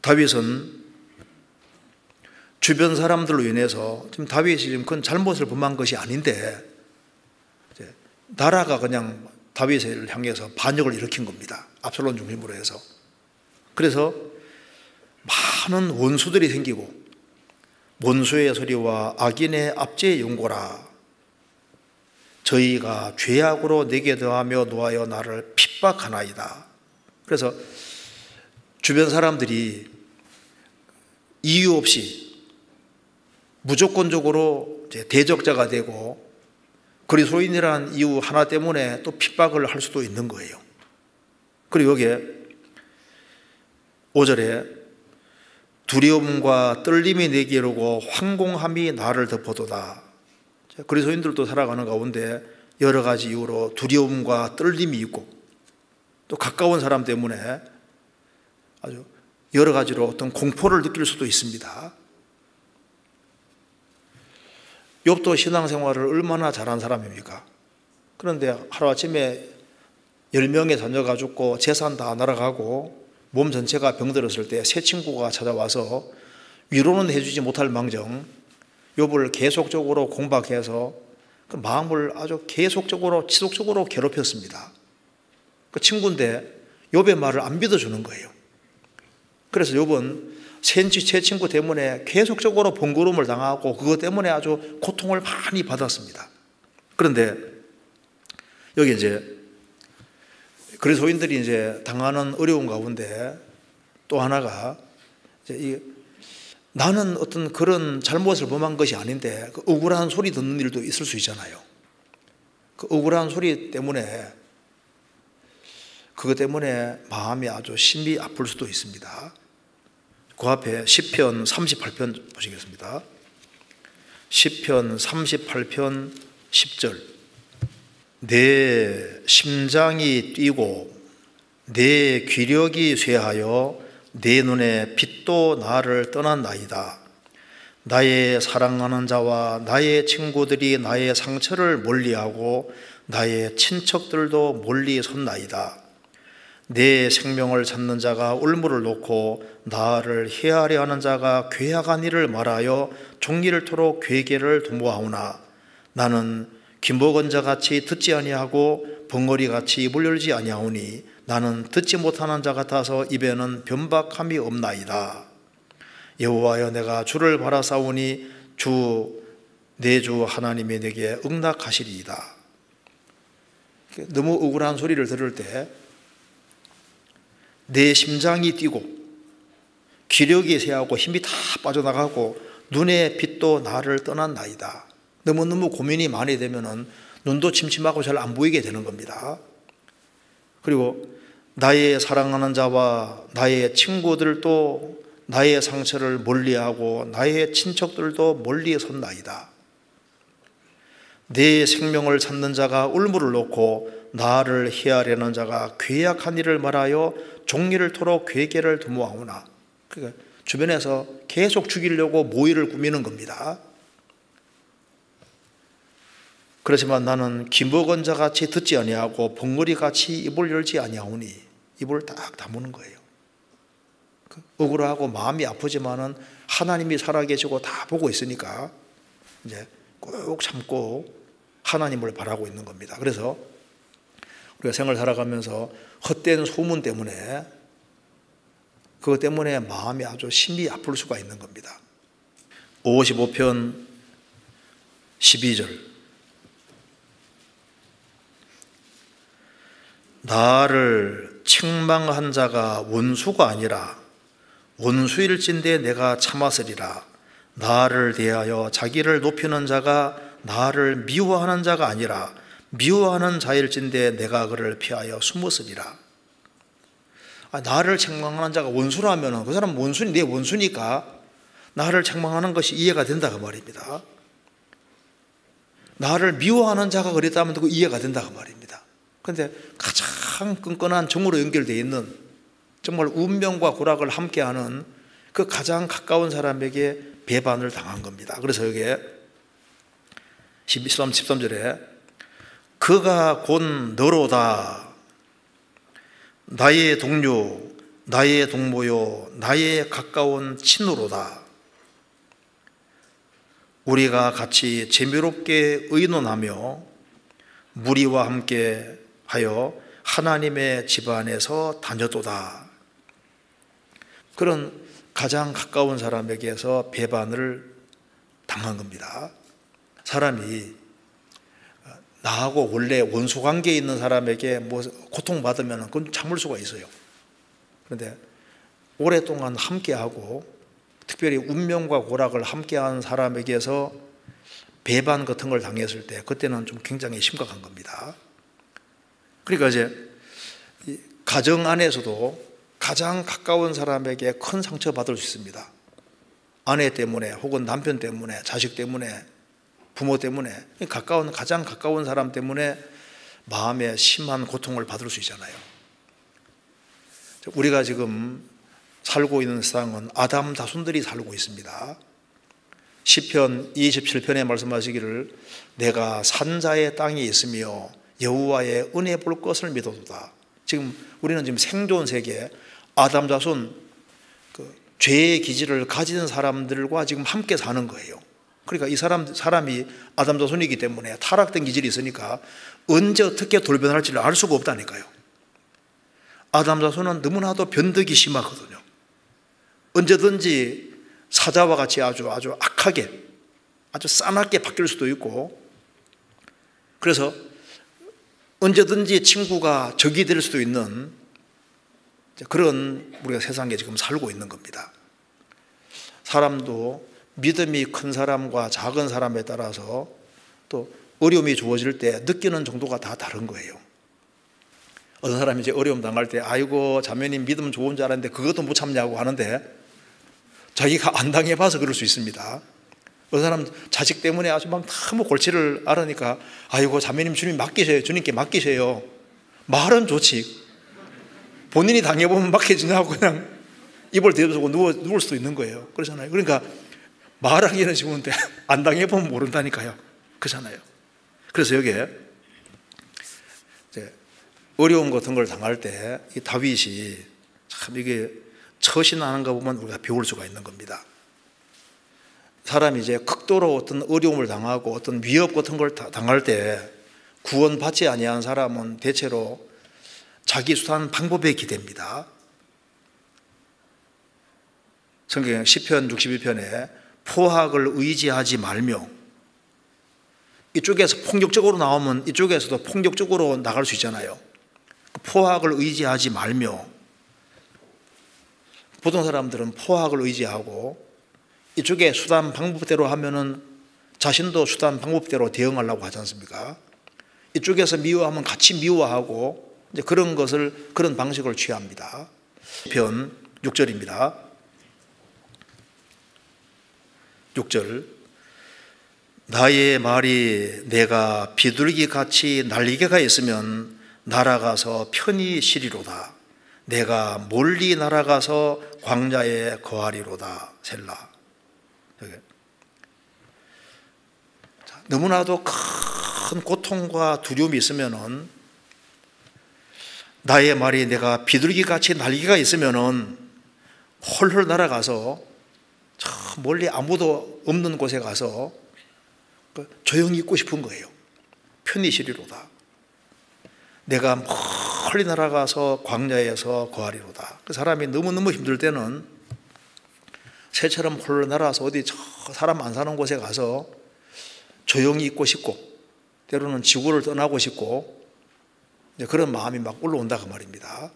다윗은 주변 사람들로 인해서 지금 다윗이 지금 그건 잘못을 범한 것이 아닌데 나라가 그냥 다윗을 향해서 반역을 일으킨 겁니다. 압살롬 중심으로 해서. 그래서 많은 원수들이 생기고 원수의 소리와 악인의 압제의 용고라. 저희가 죄악으로 내게 더하며 노하여 나를 핍박하나이다. 그래서 주변 사람들이 이유 없이 무조건적으로 대적자가 되고 그리스도인이라는 이유 하나 때문에 또 핍박을 할 수도 있는 거예요. 그리고 여기에 5절에 두려움과 떨림이 내게 이르고 황공함이 나를 덮어도다. 그리스도인들도 살아가는 가운데 여러 가지 이유로 두려움과 떨림이 있고 또 가까운 사람 때문에 아주 여러 가지로 어떤 공포를 느낄 수도 있습니다. 욥도 신앙생활을 얼마나 잘한 사람입니까? 그런데 하루아침에 10명의 자녀가 죽고 재산 다 날아가고 몸 전체가 병들었을 때 새 친구가 찾아와서 위로는 해주지 못할 망정 욥을 계속적으로 공박해서 그 마음을 아주 계속적으로 지속적으로 괴롭혔습니다. 그 친구인데 욥의 말을 안 믿어주는 거예요. 그래서 욥은 새 친구 때문에 계속적으로 번거로움을 당하고 그것 때문에 아주 고통을 많이 받았습니다. 그런데 여기 이제 그리스도인들이 이제 당하는 어려운 가운데 또 하나가 이제 나는 어떤 그런 잘못을 범한 것이 아닌데 그 억울한 소리 듣는 일도 있을 수 있잖아요. 그 억울한 소리 때문에 그것 때문에 마음이 아주 심히 아플 수도 있습니다. 그 앞에 시편 38편 보시겠습니다. 시편 38편 10절 내 심장이 뛰고 내 귀력이 쇠하여 내 눈에 빛도 나를 떠났나이다. 나의 사랑하는 자와 나의 친구들이 나의 상처를 멀리하고 나의 친척들도 멀리 섰나이다. 내 생명을 찾는 자가 올무를 놓고 나를 해하려 하는 자가 괴악한 일을 말하여 종일토록 괴계를 도모하오나 나는 귀먹은 자같이 듣지 아니하고 벙어리같이 입을 열지 아니하오니 나는 듣지 못하는 자 같아서 입에는 변박함이 없나이다. 여호와여 내가 주를 바라사오니 내 주 하나님이 내게 응답하시리이다. 너무 억울한 소리를 들을 때 내 심장이 뛰고 기력이 쇠하고 힘이 다 빠져나가고 눈의 빛도 나를 떠났나이다. 너무너무 고민이 많이 되면은 눈도 침침하고 잘 안 보이게 되는 겁니다. 그리고 나의 사랑하는 자와 나의 친구들도 나의 상처를 멀리하고 나의 친척들도 멀리 섰나이다. 내 생명을 찾는 자가 올무를 놓고 나를 해하려는 자가 괴악한 일을 말하여 종일토록 괴계를 도모하오나. 그러니까 주변에서 계속 죽이려고 모의를 꾸미는 겁니다. 그렇지만 나는 귀먹은 자같이 듣지 아니하고 벙어리같이 입을 열지 아니하오니. 입을 딱 다무는 거예요. 억울하고 마음이 아프지만은 하나님이 살아계시고 다 보고 있으니까 이제 꼭 참고 하나님을 바라고 있는 겁니다. 그래서 우리가 생을 살아가면서 헛된 소문 때문에 그것 때문에 마음이 아주 심히 아플 수가 있는 겁니다. 55편 12절 나를 책망한 자가 원수가 아니라 원수일진데 내가 참았으리라. 나를 대하여 자기를 높이는 자가 나를 미워하는 자가 아니라 미워하는 자일진데 내가 그를 피하여 숨었으리라. 나를 책망하는 자가 원수라면 그 사람은 원수니 내 원수니까 나를 책망하는 것이 이해가 된다 그 말입니다. 나를 미워하는 자가 그랬다면 그 이해가 된다 그 말입니다. 그런데 가장 끈끈한 정으로 연결되어 있는 정말 운명과 고락을 함께하는 그 가장 가까운 사람에게 배반을 당한 겁니다. 그래서 여기에 13절에 그가 곧 너로다. 나의 동료 나의 동무요 나의 가까운 친으로다. 우리가 같이 재미롭게 의논하며 무리와 함께 하여 하나님의 집안에서 다녔도다. 그런 가장 가까운 사람에게서 배반을 당한 겁니다. 사람이 나하고 원래 원수 관계에 있는 사람에게 뭐 고통받으면 그건 참을 수가 있어요. 그런데 오랫동안 함께하고 특별히 운명과 고락을 함께한 사람에게서 배반 같은 걸 당했을 때 그때는 좀 굉장히 심각한 겁니다. 그러니까 이제 가정 안에서도 가장 가까운 사람에게 큰 상처 받을 수 있습니다. 아내 때문에 혹은 남편 때문에 자식 때문에 부모 때문에 가장 가까운 사람 때문에 마음에 심한 고통을 받을 수 있잖아요. 우리가 지금 살고 있는 세상은 아담 자손들이 살고 있습니다. 시편 27편에 말씀하시기를 내가 산자의 땅에 있으며 여호와의 은혜 볼 것을 믿어도다. 지금 우리는 지금 생존 세계 아담 자손 죄의 기질을 가진 사람들과 지금 함께 사는 거예요. 그러니까 이 사람이 아담 자손이기 때문에 타락된 기질이 있으니까 언제 어떻게 돌변할지를 알 수가 없다니까요. 아담 자손은 너무나도 변덕이 심하거든요. 언제든지 사자와 같이 아주 악하게 아주 싸납게 바뀔 수도 있고, 그래서 언제든지 친구가 적이 될 수도 있는 그런 우리가 세상에 지금 살고 있는 겁니다. 사람도 믿음이 큰 사람과 작은 사람에 따라서 또 어려움이 주어질 때 느끼는 정도가 다 다른 거예요. 어떤 사람이 이제 어려움 당할 때 아이고 자매님 믿음 좋은 줄 알았는데 그것도 못 참냐고 하는데 자기가 안 당해봐서 그럴 수 있습니다. 어떤 사람 자식 때문에 아주 막 너무 골치를 앓으니까 아이고 자매님 주님 맡기세요. 주님께 맡기세요. 말은 좋지 본인이 당해보면 맡겨지냐고 그냥 입을 대주고 누울 수도 있는 거예요. 그렇잖아요. 그러니까 말하기는 쉬운데 안 당해보면 모른다니까요. 그렇잖아요. 그래서 여기에 어려움 같은 걸 당할 때 이 다윗이 참 이게 처신하는 거 보면 우리가 배울 수가 있는 겁니다. 사람이 이제 극도로 어떤 어려움을 당하고 어떤 위협 같은 걸 당할 때 구원받지 아니한 사람은 대체로 자기 수단 방법에 기댑니다. 성경 시편 61편에 포학을 의지하지 말며, 이쪽에서 폭력적으로 나오면 이쪽에서도 폭력적으로 나갈 수 있잖아요. 포학을 의지하지 말며, 보통 사람들은 포학을 의지하고 이쪽에 수단 방법대로 하면은 자신도 수단 방법대로 대응하려고 하지 않습니까? 이쪽에서 미워하면 같이 미워하고 이제 그런 방식을 취합니다. 시편 6절입니다. 6절 나의 말이 내가 비둘기 같이 날개가 있으면 날아가서 편히 쉬리로다. 내가 멀리 날아가서 광야에 거하리로다. 셀라. 너무나도 큰 고통과 두려움이 있으면은 나의 말이 내가 비둘기 같이 날개가 있으면은 홀홀 날아가서 저 멀리 아무도 없는 곳에 가서 조용히 있고 싶은 거예요. 편히 쉬리로다. 내가 멀리 날아가서 광야에서 거하리로다. 그 사람이 너무너무 힘들 때는 새처럼 홀로 날아서 어디 저 사람 안 사는 곳에 가서 조용히 있고 싶고 때로는 지구를 떠나고 싶고 그런 마음이 막 올라온다 그 말입니다.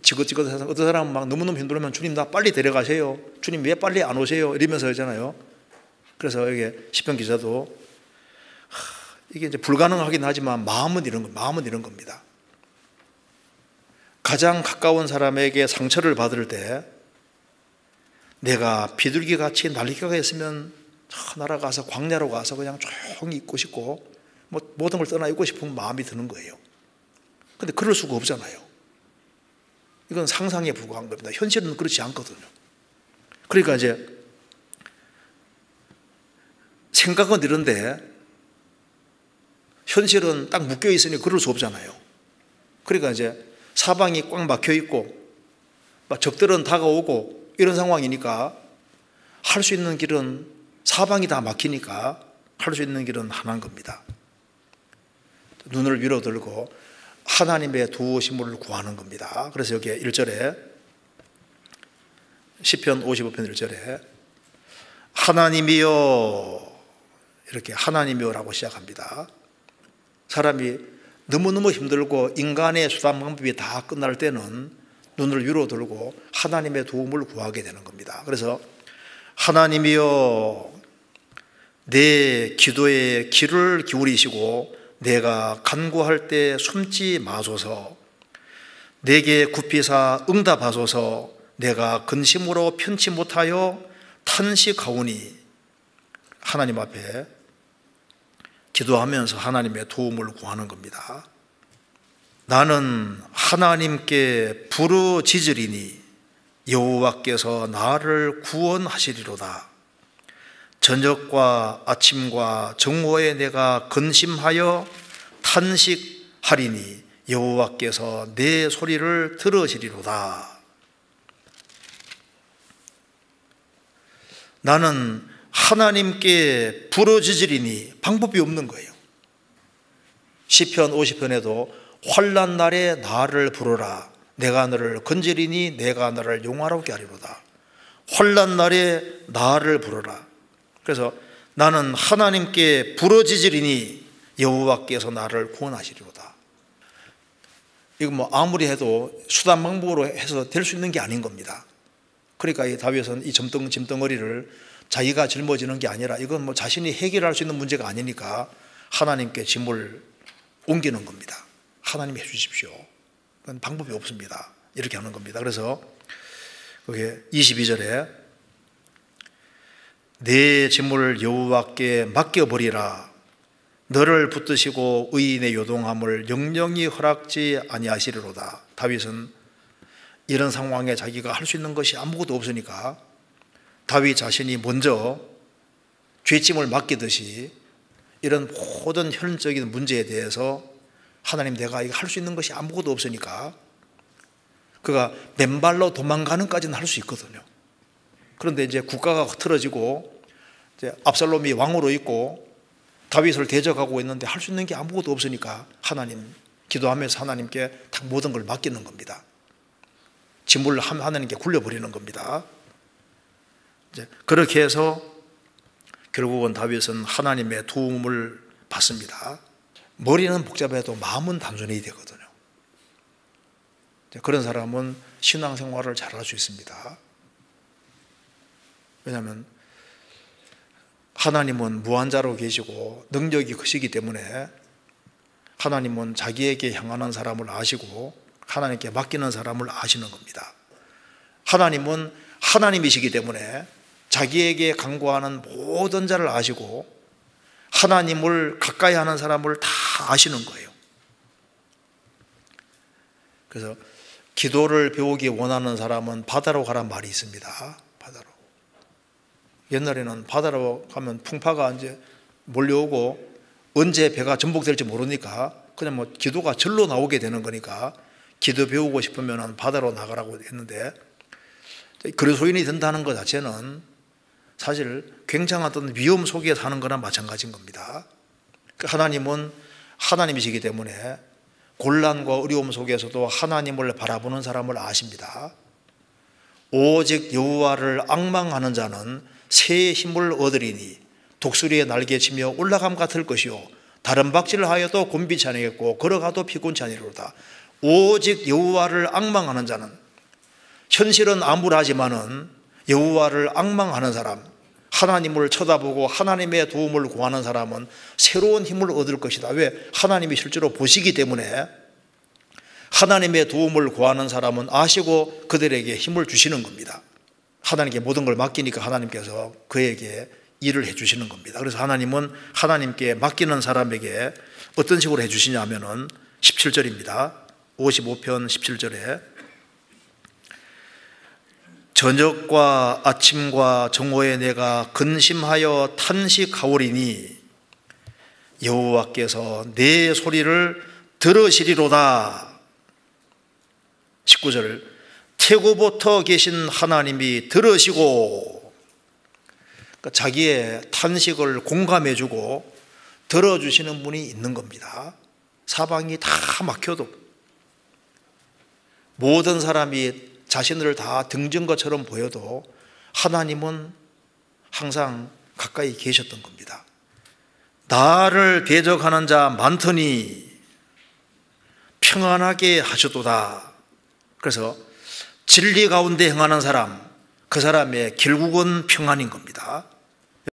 지긋지긋해서 어떤 사람은 막 너무너무 힘들면 주님 나 빨리 데려가세요. 주님 왜 빨리 안 오세요? 이러면서 하잖아요. 그래서 여기 시편 기자도 이게 이제 불가능하긴 하지만 마음은 이런 겁니다. 가장 가까운 사람에게 상처를 받을 때 내가 비둘기 같이 날개가 있으면 날아가서 광야로 가서 그냥 조용히 있고 싶고 모든 걸 떠나 있고 싶은 마음이 드는 거예요. 그런데 그럴 수가 없잖아요. 이건 상상에 불과한 겁니다. 현실은 그렇지 않거든요. 그러니까 이제 생각은 이런데 현실은 딱 묶여 있으니 그럴 수 없잖아요. 그러니까 이제 사방이 꽉 막혀 있고 적들은 다가오고 이런 상황이니까 할 수 있는 길은, 사방이 다 막히니까 할 수 있는 길은 하나인 겁니다. 눈을 위로 들고 하나님의 도우심을 구하는 겁니다. 그래서 여기 1절에, 시편 55편 1절에 하나님이여, 이렇게 하나님이여라고 시작합니다. 사람이 너무너무 힘들고 인간의 수단 방법이 다 끝날 때는 눈을 위로 들고 하나님의 도움을 구하게 되는 겁니다. 그래서 하나님이여, 내 기도에 귀를 기울이시고 내가 간구할 때 숨지 마소서. 내게 굽히사 응답하소서. 내가 근심으로 편치 못하여 탄식하오니. 하나님 앞에 기도하면서 하나님의 도움을 구하는 겁니다. 나는 하나님께 부르짖으리니 여호와께서 나를 구원하시리로다. 저녁과 아침과 정오에 내가 근심하여 탄식하리니 여호와께서 내 소리를 들으시리로다. 나는 하나님께 부르짖으리니, 방법이 없는 거예요. 시편 50편에도 환난 날에 나를 부르라. 내가 너를 건지리니 내가 너를 용화롭게 하리로다. 환난 날에 나를 부르라. 그래서 나는 하나님께 부르짖으리니 여호와께서 나를 구원하시리로다. 이거 아무리 해도 수단 방법으로 해서 될 수 있는 게 아닌 겁니다. 그러니까 이 다윗은 이 짐덩어리를 자기가 짊어지는 게 아니라, 이건 자신이 해결할 수 있는 문제가 아니니까 하나님께 짐을 옮기는 겁니다. 하나님이 해주십시오. 그건 방법이 없습니다. 이렇게 하는 겁니다. 그래서 그게 22절에 내 짐을 여호와께 맡겨버리라. 너를 붙드시고 의인의 요동함을 영영히 허락지 아니하시리로다. 다윗은 이런 상황에 자기가 할 수 있는 것이 아무것도 없으니까 다윗 자신이 먼저 죄짐을 맡기듯이 이런 모든 현실적인 문제에 대해서 하나님, 내가 이거 할 수 있는 것이 아무것도 없으니까, 그가 맨발로 도망가는 까지는 할 수 있거든요. 그런데 이제 국가가 흐트러지고 이제 압살롬이 왕으로 있고 다윗을 대적하고 있는데 할 수 있는 게 아무것도 없으니까 하나님, 기도하면서 하나님께 다 모든 걸 맡기는 겁니다. 짐을 하나님께 굴려버리는 겁니다. 이제 그렇게 해서 결국은 다윗은 하나님의 도움을 받습니다. 머리는 복잡해도 마음은 단순해야 되거든요. 그런 사람은 신앙생활을 잘할 수 있습니다. 왜냐하면 하나님은 무한자로 계시고 능력이 크시기 때문에 하나님은 자기에게 향하는 사람을 아시고 하나님께 맡기는 사람을 아시는 겁니다. 하나님은 하나님이시기 때문에 자기에게 간구하는 모든 자를 아시고 하나님을 가까이 하는 사람을 다 아시는 거예요. 그래서 기도를 배우기 원하는 사람은 바다로 가란 말이 있습니다. 바다로. 옛날에는 바다로 가면 풍파가 이제 몰려오고 언제 배가 전복될지 모르니까 그냥 기도가 절로 나오게 되는 거니까 기도 배우고 싶으면 바다로 나가라고 했는데, 그리스도인이 된다는 것 자체는 사실 굉장한 어떤 위험 속에 사는 거나 마찬가지인 겁니다. 하나님은 하나님이시기 때문에 곤란과 어려움 속에서도 하나님을 바라보는 사람을 아십니다. 오직 여호와를 앙망하는 자는 새의 힘을 얻으리니 독수리의 날개치며 올라감 같을 것이요 다른 박질을 하여도 곤비치 아니겠고 걸어가도 피곤치 아니로다. 오직 여호와를 앙망하는 자는, 현실은 암울하지만은 여호와를 앙망하는 사람, 하나님을 쳐다보고 하나님의 도움을 구하는 사람은 새로운 힘을 얻을 것이다. 왜? 하나님이 실제로 보시기 때문에 하나님의 도움을 구하는 사람은 아시고 그들에게 힘을 주시는 겁니다. 하나님께 모든 걸 맡기니까 하나님께서 그에게 일을 해주시는 겁니다. 그래서 하나님은 하나님께 맡기는 사람에게 어떤 식으로 해주시냐 하면은 17절입니다. 55편 17절에 저녁과 아침과 정오에 내가 근심하여 탄식하오리니 여호와께서 내 소리를 들으시리로다. 19절, 태고부터 계신 하나님이 들으시고, 그러니까 자기의 탄식을 공감해주고 들어주시는 분이 있는 겁니다. 사방이 다 막혀도 모든 사람이 자신을 다 등진 것처럼 보여도 하나님은 항상 가까이 계셨던 겁니다. 나를 대적하는 자 많더니 평안하게 하셨도다. 그래서 진리 가운데 행하는 사람, 그 사람의 결국은 평안인 겁니다.